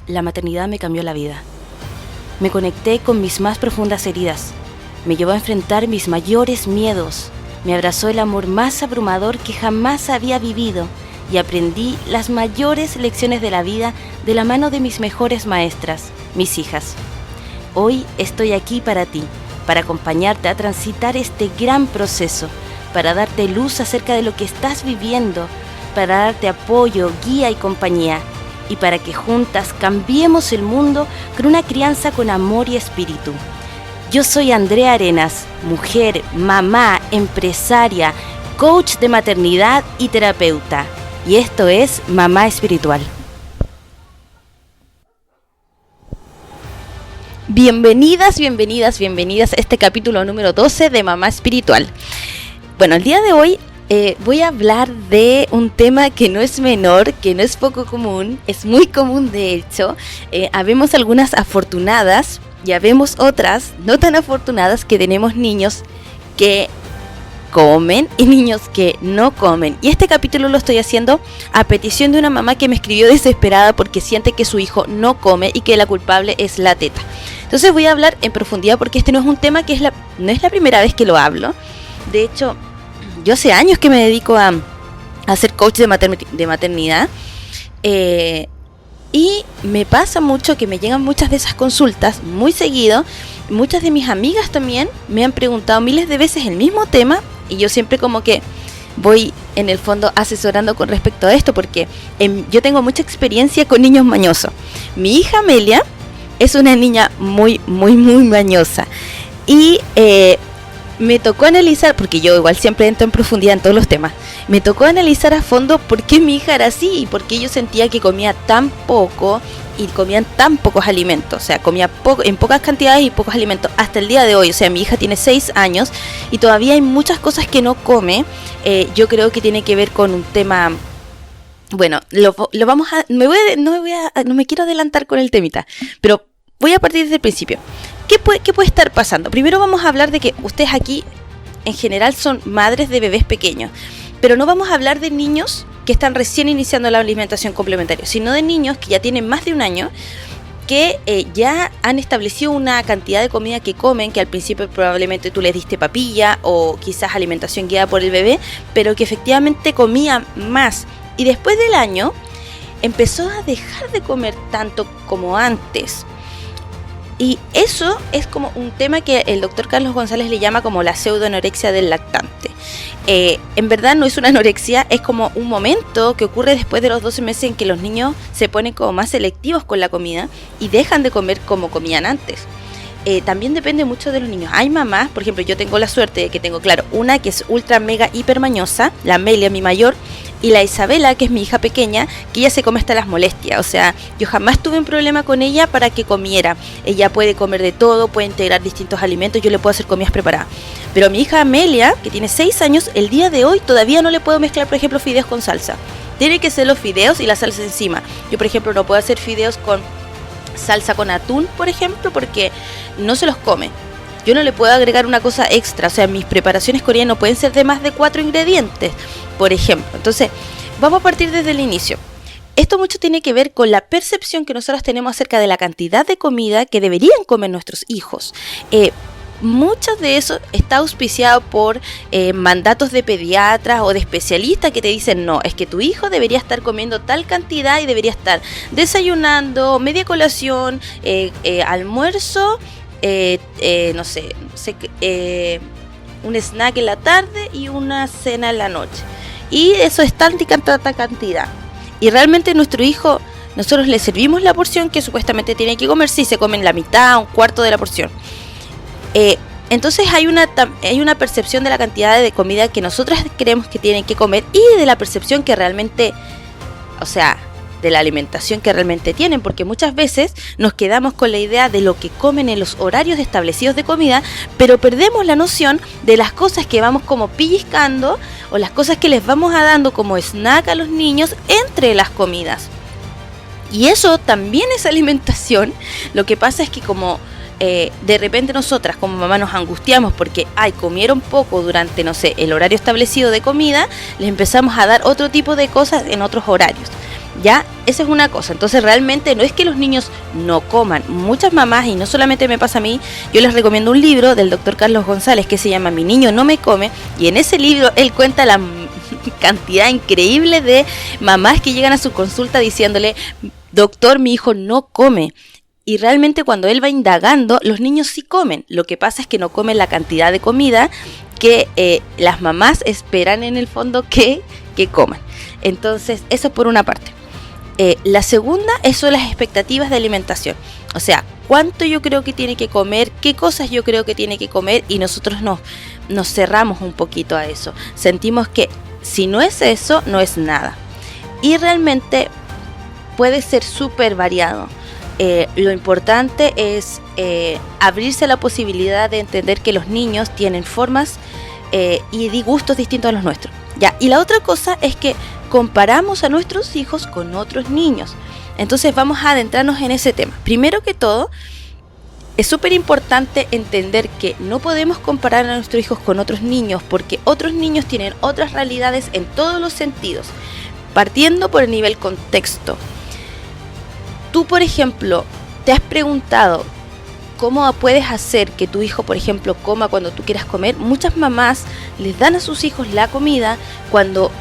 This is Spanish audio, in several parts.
La maternidad me cambió la vida. Me conecté con mis más profundas heridas. Me llevó a enfrentar mis mayores miedos. Me abrazó el amor más abrumador que jamás había vivido y aprendí las mayores lecciones de la vida de la mano de mis mejores maestras, mis hijas. Hoy estoy aquí para ti, para acompañarte a transitar este gran proceso, para darte luz acerca de lo que estás viviendo, para darte apoyo, guía y compañía, y para que juntas cambiemos el mundo con una crianza con amor y espíritu. Yo soy Andrea Arenas, mujer, mamá, empresaria, coach de maternidad y terapeuta. Y esto es Mamá Espiritual. Bienvenidas a este capítulo número 12 de Mamá Espiritual. Bueno, el día de hoy voy a hablar de un tema que no es menor, que no es poco común, es muy común de hecho. Habemos algunas afortunadas y habemos otras no tan afortunadas que tenemos niños que comen y niños que no comen. Y este capítulo lo estoy haciendo a petición de una mamá que me escribió desesperada porque siente que su hijo no come y que la culpable es la teta. Entonces voy a hablar en profundidad porque este no es un tema que no es la primera vez que lo hablo. De hecho, yo hace años que me dedico a ser coach de maternidad y me pasa mucho que me llegan muchas de esas consultas muy seguido. Muchas de mis amigas también me han preguntado miles de veces el mismo tema y yo siempre como que voy en el fondo asesorando con respecto a esto porque yo tengo mucha experiencia con niños mañosos. Mi hija Amelia es una niña muy mañosa y me tocó analizar, porque yo igual siempre entro en profundidad en todos los temas, me tocó analizar a fondo por qué mi hija era así y por qué yo sentía que comía tan poco y comían tan pocos alimentos, o sea, comía en pocas cantidades y pocos alimentos hasta el día de hoy. O sea, mi hija tiene 6 años y todavía hay muchas cosas que no come. Yo creo que tiene que ver con un tema, bueno, lo vamos a, no me quiero adelantar con el temita, pero voy a partir desde el principio. ¿Qué puede estar pasando? Primero vamos a hablar de que ustedes aquí en general son madres de bebés pequeños, pero no vamos a hablar de niños que están recién iniciando la alimentación complementaria, sino de niños que ya tienen más de un año, que ya han establecido una cantidad de comida que comen, que al principio probablemente tú les diste papilla o quizás alimentación guiada por el bebé, pero que efectivamente comía más y después del año empezó a dejar de comer tanto como antes. Y eso es como un tema que el doctor Carlos González le llama como la pseudoanorexia del lactante. En verdad no es una anorexia, es como un momento que ocurre después de los 12 meses en que los niños se ponen como más selectivos con la comida y dejan de comer como comían antes. También depende mucho de los niños. Hay mamás, por ejemplo, yo tengo la suerte de que tengo, claro, una que es ultra mega hiper mañosa, la Amelia, mi mayor, y la Isabela, que es mi hija pequeña, que ella se come hasta las molestias. O sea, yo jamás tuve un problema con ella para que comiera. Ella puede comer de todo, puede integrar distintos alimentos, yo le puedo hacer comidas preparadas. Pero a mi hija Amelia, que tiene 6 años, el día de hoy todavía no le puedo mezclar, por ejemplo, fideos con salsa. Tiene que ser los fideos y la salsa encima. Yo, por ejemplo, no puedo hacer fideos con salsa con atún, por ejemplo, porque no se los come. Yo no le puedo agregar una cosa extra. O sea, mis preparaciones coreanas no pueden ser de más de 4 ingredientes, por ejemplo. Entonces, vamos a partir desde el inicio. Esto mucho tiene que ver con la percepción que nosotros tenemos acerca de la cantidad de comida que deberían comer nuestros hijos. Mucho de eso está auspiciado por mandatos de pediatras o de especialistas que te dicen no, es que tu hijo debería estar comiendo tal cantidad y debería estar desayunando, media colación, almuerzo, un snack en la tarde y una cena en la noche. Y eso es tanta cantidad. Y realmente nuestro hijo, nosotros le servimos la porción que supuestamente tiene que comer, si se comen la mitad, un cuarto de la porción. Entonces hay una percepción de la cantidad de comida que nosotros creemos que tienen que comer y de la percepción que realmente, o sea, de la alimentación que realmente tienen, porque muchas veces nos quedamos con la idea de lo que comen en los horarios establecidos de comida, pero perdemos la noción de las cosas que vamos como pellizcando o las cosas que les vamos dando como snack a los niños entre las comidas. Y eso también es alimentación. Lo que pasa es que como de repente nosotras como mamá nos angustiamos porque comieron poco durante, el horario establecido de comida, les empezamos a dar otro tipo de cosas en otros horarios. Ya, esa es una cosa. Entonces realmente no es que los niños no coman. Muchas mamás, y no solamente me pasa a mí, yo les recomiendo un libro del doctor Carlos González que se llama Mi niño no me come, y en ese libro él cuenta la cantidad increíble de mamás que llegan a su consulta diciéndole: doctor, mi hijo no come. Y realmente cuando él va indagando, los niños sí comen. Lo que pasa es que no comen la cantidad de comida que las mamás esperan en el fondo que coman. Entonces, eso por una parte. La segunda son las expectativas de alimentación. O sea, cuánto yo creo que tiene que comer, qué cosas yo creo que tiene que comer, y nosotros nos cerramos un poquito a eso. Sentimos que si no es eso, no es nada. Y realmente puede ser súper variado. Lo importante es abrirse a la posibilidad de entender que los niños tienen formas y gustos distintos a los nuestros. ¿Ya? Y la otra cosa es que comparamos a nuestros hijos con otros niños. Entonces vamos a adentrarnos en ese tema. Primero que todo, es súper importante entender que no podemos comparar a nuestros hijos con otros niños, porque otros niños tienen otras realidades en todos los sentidos. Partiendo por el nivel contexto. Tú, por ejemplo, te has preguntado cómo puedes hacer que tu hijo, por ejemplo, coma cuando tú quieras comer. Muchas mamás les dan a sus hijos la comida cuando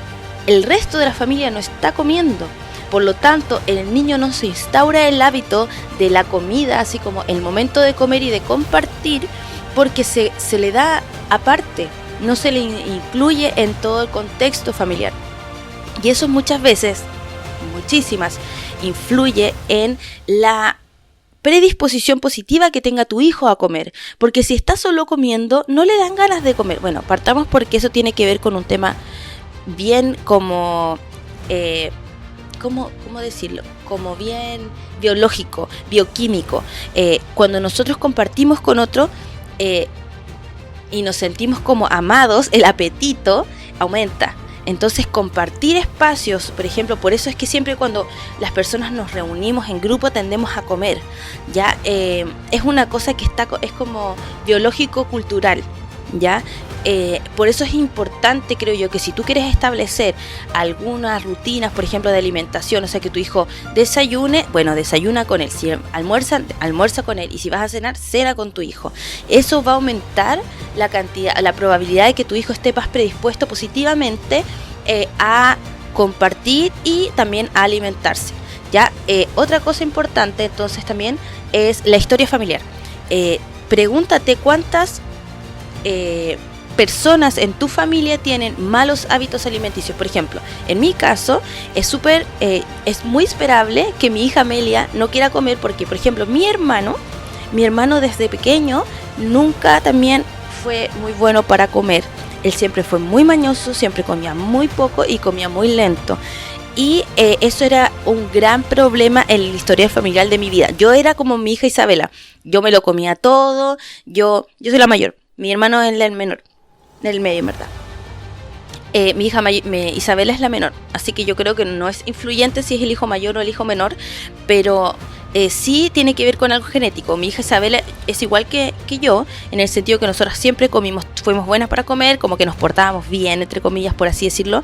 el resto de la familia no está comiendo. Por lo tanto, en el niño no se instaura el hábito de la comida, así como el momento de comer y de compartir, porque se le da aparte, no se le incluye en todo el contexto familiar. Y eso muchas veces, muchísimas, influye en la predisposición positiva que tenga tu hijo a comer, porque si está solo comiendo no le dan ganas de comer. Bueno, partamos porque eso tiene que ver con un tema bien como ¿cómo decirlo? Como bien biológico, bioquímico. Cuando nosotros compartimos con otro y nos sentimos como amados, el apetito aumenta. Entonces compartir espacios, por ejemplo, por eso es que siempre cuando las personas nos reunimos en grupo tendemos a comer, ya es una cosa que es como biológico-cultural, ya por eso es importante, creo yo, que si tú quieres establecer algunas rutinas, por ejemplo, de alimentación, o sea, que tu hijo desayune, bueno, desayuna con él, si almuerza con él, y si vas a cenar, cena con tu hijo. Eso va a aumentar la cantidad, la probabilidad de que tu hijo esté más predispuesto positivamente a compartir y también a alimentarse. Ya, otra cosa importante entonces también es la historia familiar. Pregúntate cuántas personas en tu familia tienen malos hábitos alimenticios. Por ejemplo, en mi caso es muy esperable que mi hija Amelia no quiera comer porque, por ejemplo, mi hermano desde pequeño nunca también fue muy bueno para comer. Él siempre fue muy mañoso, siempre comía muy poco y comía muy lento. Y eso era un gran problema en la historia familiar de mi vida. Yo era como mi hija Isabela. Yo me lo comía todo. Yo soy la mayor. Mi hermano es el menor. Del medio, en verdad. Mi hija Isabela es la menor. Así que yo creo que no es influyente si es el hijo mayor o el hijo menor. Pero sí tiene que ver con algo genético. Mi hija Isabela es igual que yo, en el sentido que nosotras siempre fuimos buenas para comer, como que nos portábamos bien, entre comillas, por así decirlo.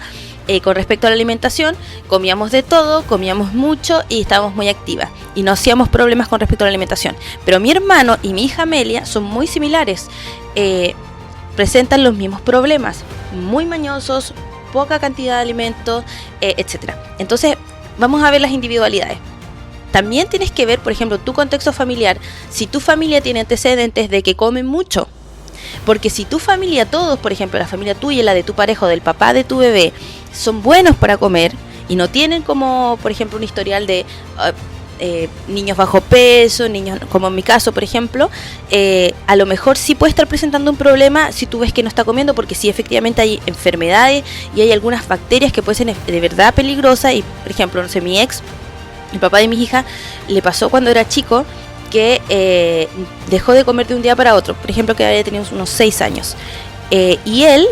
Con respecto a la alimentación, comíamos de todo, comíamos mucho y estábamos muy activas. Y no hacíamos problemas con respecto a la alimentación. Pero mi hermano y mi hija Amelia son muy similares. Presentan los mismos problemas, muy mañosos, poca cantidad de alimentos, etc. Entonces, vamos a ver las individualidades. También tienes que ver, por ejemplo, tu contexto familiar, si tu familia tiene antecedentes de que comen mucho. Porque si tu familia, todos, por ejemplo, la familia tuya y la de tu pareja o del papá de tu bebé, son buenos para comer y no tienen como, por ejemplo, un historial de niños bajo peso, niños como en mi caso, por ejemplo, a lo mejor sí puede estar presentando un problema si tú ves que no está comiendo, porque sí efectivamente hay enfermedades y hay algunas bacterias que pueden ser de verdad peligrosas. Y por ejemplo, no sé, el papá de mi hija le pasó cuando era chico que dejó de comer de un día para otro, por ejemplo, que había tenido unos 6 años, y él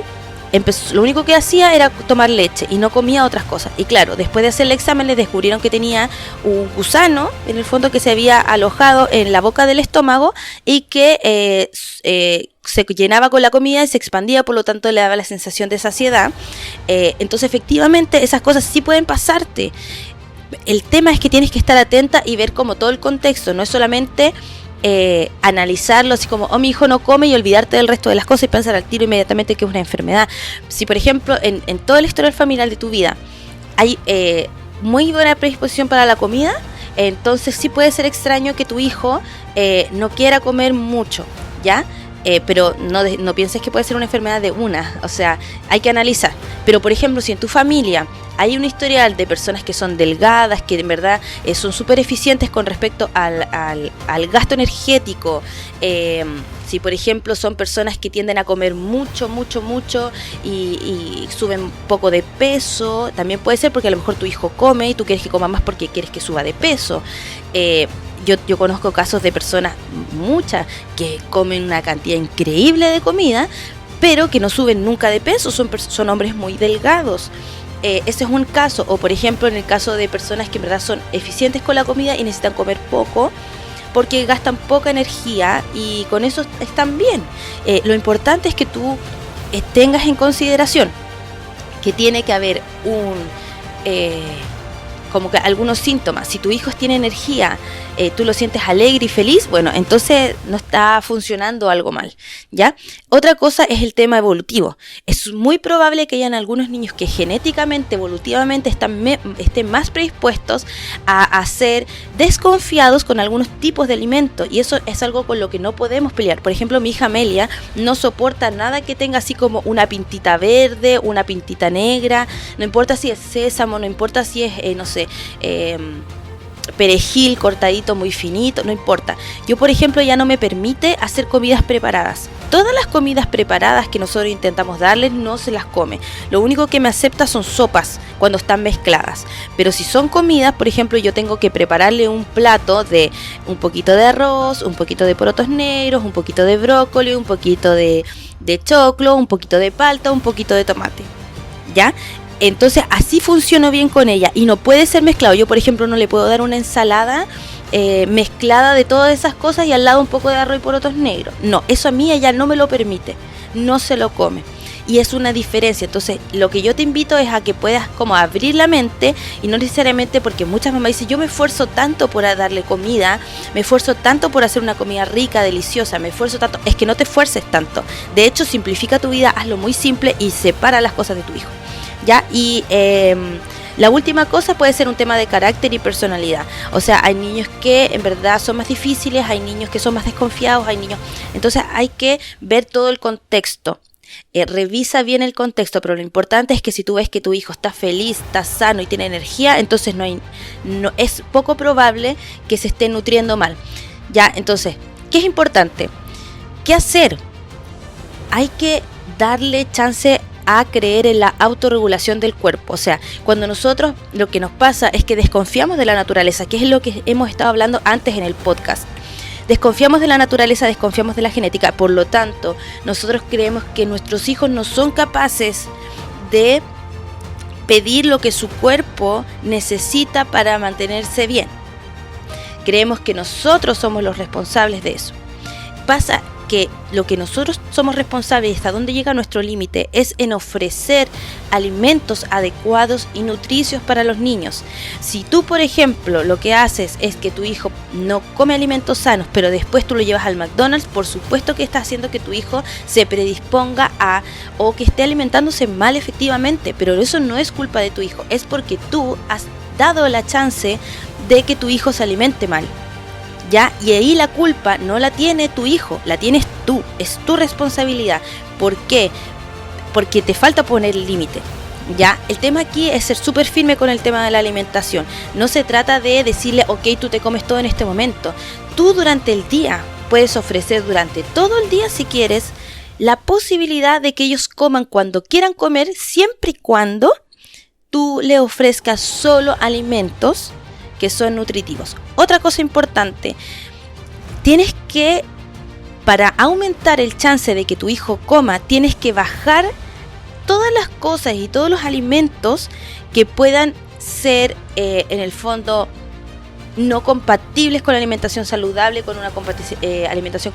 lo único que hacía era tomar leche y no comía otras cosas. Y claro, después de hacer el examen les descubrieron que tenía un gusano en el fondo que se había alojado en la boca del estómago y que se llenaba con la comida y se expandía, por lo tanto le daba la sensación de saciedad. Entonces efectivamente esas cosas sí pueden pasarte. El tema es que tienes que estar atenta y ver como todo el contexto, no es solamente analizarlo así como, mi hijo no come y olvidarte del resto de las cosas y pensar al tiro inmediatamente que es una enfermedad. Si por ejemplo en todo el historial familiar de tu vida hay muy buena predisposición para la comida, entonces sí puede ser extraño que tu hijo no quiera comer mucho, ¿ya? Pero no pienses que puede ser una enfermedad de una, o sea, hay que analizar. Pero por ejemplo, si en tu familia hay un historial de personas que son delgadas, que en verdad son súper eficientes con respecto al gasto energético, si por ejemplo son personas que tienden a comer mucho y suben poco de peso, también puede ser porque a lo mejor tu hijo come y tú quieres que coma más porque quieres que suba de peso. Yo conozco casos de personas, muchas, que comen una cantidad increíble de comida, pero que no suben nunca de peso, son hombres muy delgados. Ese es un caso. O por ejemplo en el caso de personas que en verdad son eficientes con la comida y necesitan comer poco porque gastan poca energía y con eso están bien. Lo importante es que tú tengas en consideración que tiene que haber como que algunos síntomas. Si tu hijo tiene energía, tú lo sientes alegre y feliz, bueno, entonces no está funcionando algo mal, ¿ya? Otra cosa es el tema evolutivo. Es muy probable que hayan algunos niños que genéticamente, evolutivamente estén más predispuestos a ser desconfiados con algunos tipos de alimentos, y eso es algo con lo que no podemos pelear. Por ejemplo, mi hija Amelia no soporta nada que tenga así como una pintita verde, una pintita negra, no importa si es sésamo, no importa si es, no sé, perejil cortadito muy finito, no importa. Yo por ejemplo ya no me permite hacer comidas preparadas. Todas las comidas preparadas que nosotros intentamos darles no se las come. Lo único que me acepta son sopas cuando están mezcladas. Pero si son comidas, por ejemplo, yo tengo que prepararle un plato de un poquito de arroz, un poquito de porotos negros, un poquito de brócoli, un poquito de choclo, un poquito de palta, un poquito de tomate, ¿ya? Entonces así funcionó bien con ella y no puede ser mezclado. Yo por ejemplo no le puedo dar una ensalada mezclada de todas esas cosas y al lado un poco de arroz y porotos negros. No, eso a mí ella no me lo permite, no se lo come. Y es una diferencia. Entonces lo que yo te invito es a que puedas como abrir la mente, y no necesariamente, porque muchas mamás dicen, yo me esfuerzo tanto por darle comida, me esfuerzo tanto por hacer una comida rica, deliciosa, me esfuerzo tanto. Es que no te esfuerces tanto. De hecho, simplifica tu vida, hazlo muy simple y separa las cosas de tu hijo, ¿ya? Y la última cosa puede ser un tema de carácter y personalidad. O sea, hay niños que en verdad son más difíciles, hay niños que son más desconfiados, hay niños... Entonces hay que ver todo el contexto. Revisa bien el contexto, pero lo importante es que si tú ves que tu hijo está feliz, está sano y tiene energía, entonces no es poco probable que se esté nutriendo mal. Ya, entonces, ¿qué es importante? ¿Qué hacer? Hay que darle chance a creer en la autorregulación del cuerpo. O sea, cuando nosotros lo que nos pasa es que desconfiamos de la naturaleza, que es lo que hemos estado hablando antes en el podcast. Desconfiamos de la naturaleza, desconfiamos de la genética, por lo tanto, nosotros creemos que nuestros hijos no son capaces de pedir lo que su cuerpo necesita para mantenerse bien. Creemos que nosotros somos los responsables de eso. Pasa que lo que nosotros somos responsables, hasta dónde llega nuestro límite, es en ofrecer alimentos adecuados y nutricios para los niños. Si tú, por ejemplo, lo que haces es que tu hijo no come alimentos sanos, pero después tú lo llevas al McDonald's, por supuesto que estás haciendo que tu hijo se predisponga o que esté alimentándose mal efectivamente, pero eso no es culpa de tu hijo, es porque tú has dado la chance de que tu hijo se alimente mal. ¿Ya? Y ahí la culpa no la tiene tu hijo, la tienes tú, es tu responsabilidad. ¿Por qué? Porque te falta poner el límite. ¿Ya? El tema aquí es ser súper firme con el tema de la alimentación. No se trata de decirle, ok, tú te comes todo en este momento. Tú durante el día puedes ofrecer durante todo el día, si quieres, la posibilidad de que ellos coman cuando quieran comer, siempre y cuando tú le ofrezcas solo alimentos que son nutritivos. Otra cosa importante, tienes que, para aumentar el chance de que tu hijo coma, tienes que bajar todas las cosas y todos los alimentos que puedan ser, en el fondo, no compatibles con la alimentación saludable, con una alimentación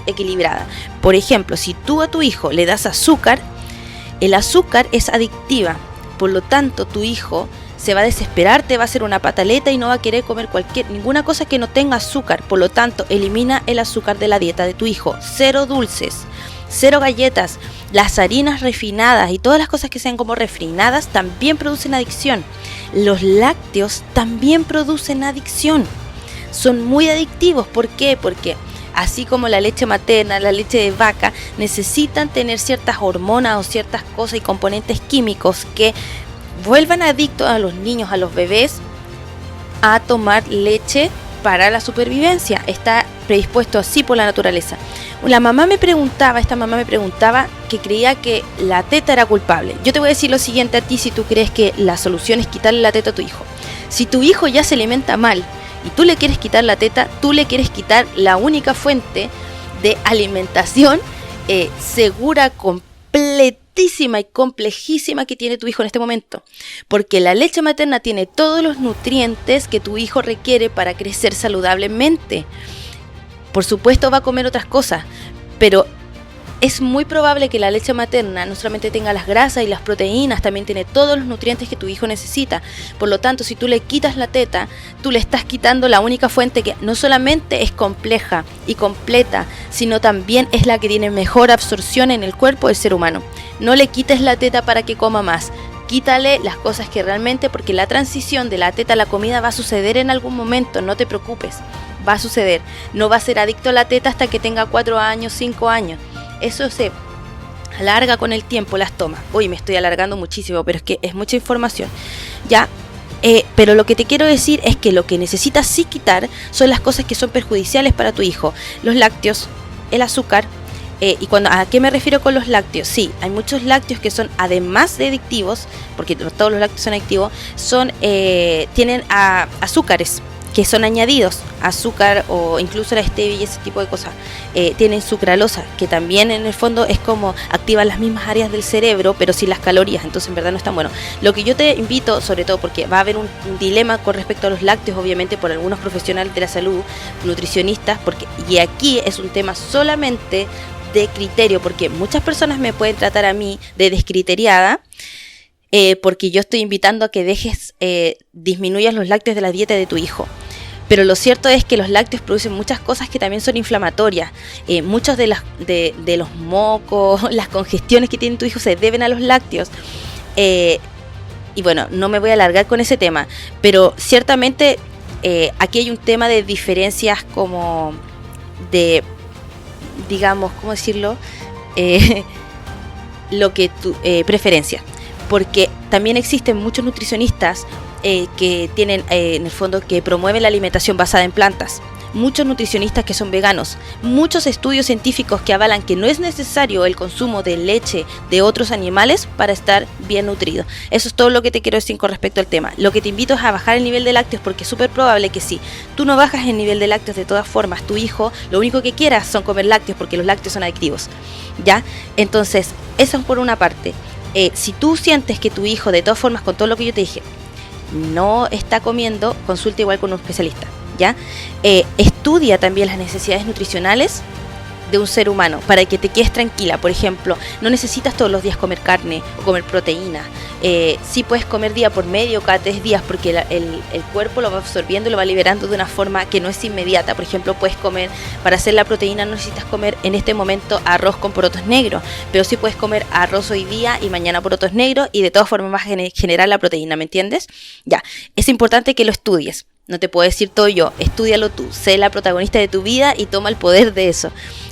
equilibrada. Por ejemplo, si tú a tu hijo le das azúcar, el azúcar es adictiva, por lo tanto tu hijo se va a desesperar, te va a hacer una pataleta y no va a querer comer ninguna cosa que no tenga azúcar. Por lo tanto, elimina el azúcar de la dieta de tu hijo. 0 dulces, 0 galletas. Las harinas refinadas y todas las cosas que sean como refinadas también producen adicción. Los lácteos también producen adicción. Son muy adictivos. ¿Por qué? Porque así como la leche materna, la leche de vaca, necesitan tener ciertas hormonas o ciertas cosas y componentes químicos que vuelvan adictos a los niños, a los bebés, a tomar leche para la supervivencia. Está predispuesto así por la naturaleza. Esta mamá me preguntaba que creía que la teta era culpable. Yo te voy a decir lo siguiente a ti si tú crees que la solución es quitarle la teta a tu hijo. Si tu hijo ya se alimenta mal y tú le quieres quitar la teta, tú le quieres quitar la única fuente de alimentación segura, completísima y complejísima que tiene tu hijo en este momento. Porque la leche materna tiene todos los nutrientes que tu hijo requiere para crecer saludablemente. Por supuesto va a comer otras cosas, pero es muy probable que la leche materna no solamente tenga las grasas y las proteínas, también tiene todos los nutrientes que tu hijo necesita. Por lo tanto, si tú le quitas la teta, tú le estás quitando la única fuente que no solamente es compleja y completa, sino también es la que tiene mejor absorción en el cuerpo del ser humano. No le quites la teta para que coma más. Quítale las cosas que realmente, porque la transición de la teta a la comida va a suceder en algún momento, no te preocupes, va a suceder. No va a ser adicto a la teta hasta que tenga 4 años, 5 años. Eso se alarga con el tiempo, las tomas. Uy, me estoy alargando muchísimo, pero es que es mucha información. Ya, pero lo que te quiero decir es que lo que necesitas sí quitar son las cosas que son perjudiciales para tu hijo. Los lácteos, el azúcar. ¿A qué me refiero con los lácteos? Sí, hay muchos lácteos que son, además de adictivos, porque todos los lácteos son adictivos, tienen azúcares que son añadidos, azúcar o incluso la stevia y ese tipo de cosas. Tienen sucralosa, que también en el fondo es como activan las mismas áreas del cerebro, pero sin las calorías, entonces en verdad no es tan bueno. Lo que yo te invito, sobre todo porque va a haber un dilema con respecto a los lácteos, obviamente por algunos profesionales de la salud, nutricionistas, y aquí es un tema solamente de criterio, porque muchas personas me pueden tratar a mí de descriteriada, porque yo estoy invitando a que disminuyas los lácteos de la dieta de tu hijo. Pero lo cierto es que los lácteos producen muchas cosas que también son inflamatorias. Muchos de los mocos, las congestiones que tiene tu hijo se deben a los lácteos. Y bueno, no me voy a alargar con ese tema, pero ciertamente aquí hay un tema de diferencias como de, digamos, ¿cómo decirlo? Preferencia. Porque también existen muchos nutricionistas que tienen, en el fondo, que promueven la alimentación basada en plantas. Muchos nutricionistas que son veganos. Muchos estudios científicos que avalan que no es necesario el consumo de leche de otros animales para estar bien nutrido. Eso es todo lo que te quiero decir con respecto al tema. Lo que te invito es a bajar el nivel de lácteos, porque es súper probable que si tú no bajas el nivel de lácteos, de todas formas, tu hijo lo único que quiera son comer lácteos, porque los lácteos son adictivos. ¿Ya? Entonces, eso es por una parte. Si tú sientes que tu hijo, de todas formas, con todo lo que yo te dije, no está comiendo, consulta igual con un especialista, ¿ya? Estudia también las necesidades nutricionales de un ser humano para que te quedes tranquila. Por ejemplo, no necesitas todos los días comer carne o comer proteína. Sí puedes comer día por medio, cada 3 días, porque el cuerpo lo va absorbiendo y lo va liberando de una forma que no es inmediata. Por ejemplo, puedes comer, para hacer la proteína no necesitas comer en este momento arroz con porotos negros, pero sí puedes comer arroz hoy día y mañana porotos negros, y de todas formas vas a generar la proteína, ¿me entiendes? Ya, es importante que lo estudies. No te puedo decir todo yo, estúdialo tú, sé la protagonista de tu vida y toma el poder de eso.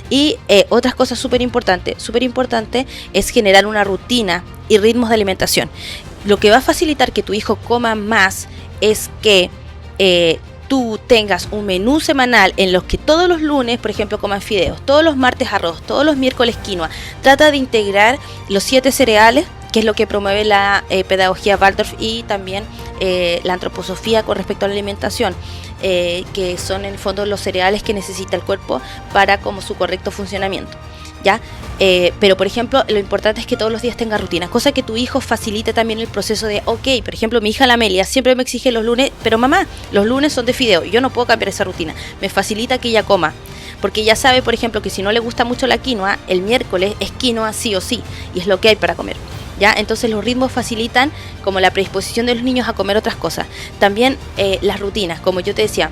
Y otras cosas súper importante es generar una rutina y ritmos de alimentación. Lo que va a facilitar que tu hijo coma más es que tú tengas un menú semanal en los que todos los lunes, por ejemplo, coman fideos, todos los martes arroz, todos los miércoles quinoa. Trata de integrar los 7 cereales, que es lo que promueve la pedagogía Waldorf y también la antroposofía con respecto a la alimentación, que son en el fondo los cereales que necesita el cuerpo para como su correcto funcionamiento, ¿ya? Pero por ejemplo, lo importante es que todos los días tenga rutina, cosa que tu hijo facilite también el proceso de, ok, por ejemplo, mi hija la Amelia siempre me exige los lunes, pero mamá, los lunes son de fideo, yo no puedo cambiar esa rutina. Me facilita que ella coma, porque ella sabe, por ejemplo, que si no le gusta mucho la quinoa, el miércoles es quinoa sí o sí, y es lo que hay para comer. ¿ya? Entonces los ritmos facilitan como la predisposición de los niños a comer otras cosas. También las rutinas, como yo te decía,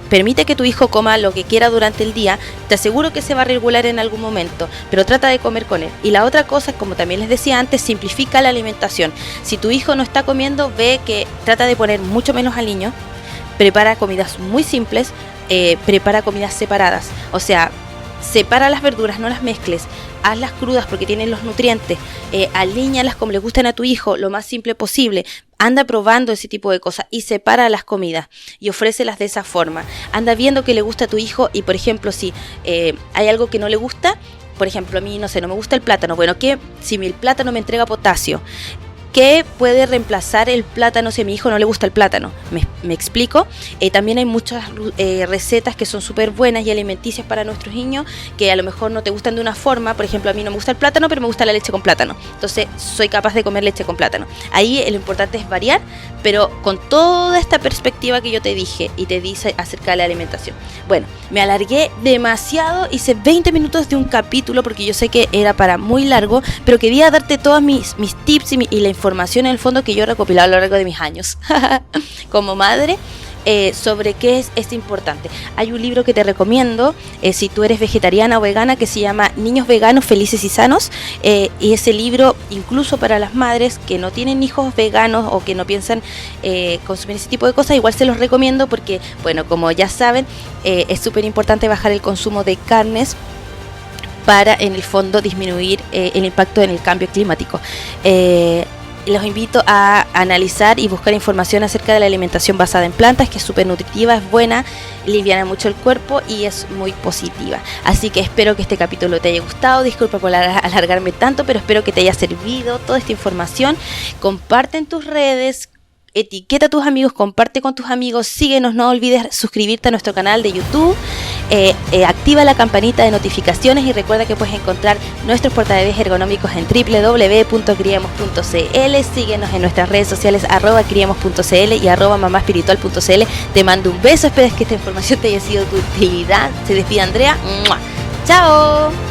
permite que tu hijo coma lo que quiera durante el día, te aseguro que se va a regular en algún momento, pero trata de comer con él. Y la otra cosa, como también les decía antes, simplifica la alimentación. Si tu hijo no está comiendo, ve que trata de poner mucho menos al niño, prepara comidas muy simples, prepara comidas separadas, o sea, separa las verduras, no las mezcles, hazlas crudas porque tienen los nutrientes, alíñalas como le gustan a tu hijo, lo más simple posible. Anda probando ese tipo de cosas y separa las comidas y ofrécelas de esa forma. Anda viendo qué le gusta a tu hijo y, por ejemplo, si hay algo que no le gusta, por ejemplo, a mí, no sé, no me gusta el plátano. Bueno, ¿qué? Si el plátano me entrega potasio, ¿qué puede reemplazar el plátano si a mi hijo no le gusta el plátano? ¿Me explico? También hay muchas recetas que son súper buenas y alimenticias para nuestros niños que a lo mejor no te gustan de una forma. Por ejemplo, a mí no me gusta el plátano, pero me gusta la leche con plátano. Entonces, soy capaz de comer leche con plátano. Ahí lo importante es variar, pero con toda esta perspectiva que yo te dije y te dice acerca de la alimentación. Bueno, me alargué demasiado, hice 20 minutos de un capítulo porque yo sé que era para muy largo, pero quería darte todos mis tips y la información en el fondo que yo he recopilado a lo largo de mis años como madre, sobre qué es importante. Hay un libro que te recomiendo si tú eres vegetariana o vegana que se llama Niños Veganos Felices y Sanos, y ese libro incluso para las madres que no tienen hijos veganos o que no piensan consumir ese tipo de cosas, igual se los recomiendo porque, bueno, como ya saben, es súper importante bajar el consumo de carnes para en el fondo disminuir el impacto en el cambio climático. Los invito a analizar y buscar información acerca de la alimentación basada en plantas, que es súper nutritiva, es buena, liviana mucho el cuerpo y es muy positiva. Así que espero que este capítulo te haya gustado. Disculpa por alargarme tanto, pero espero que te haya servido toda esta información. Comparte en tus redes, etiqueta a tus amigos, comparte con tus amigos, síguenos, no olvides suscribirte a nuestro canal de YouTube, activa la campanita de notificaciones y recuerda que puedes encontrar nuestros portabebés ergonómicos en www.criamos.cl. Síguenos en nuestras redes sociales @criamos.cl y @mamaspiritual.cl. Te mando un beso, espero que esta información te haya sido de utilidad. Se despide Andrea. ¡Mua! ¡Chao!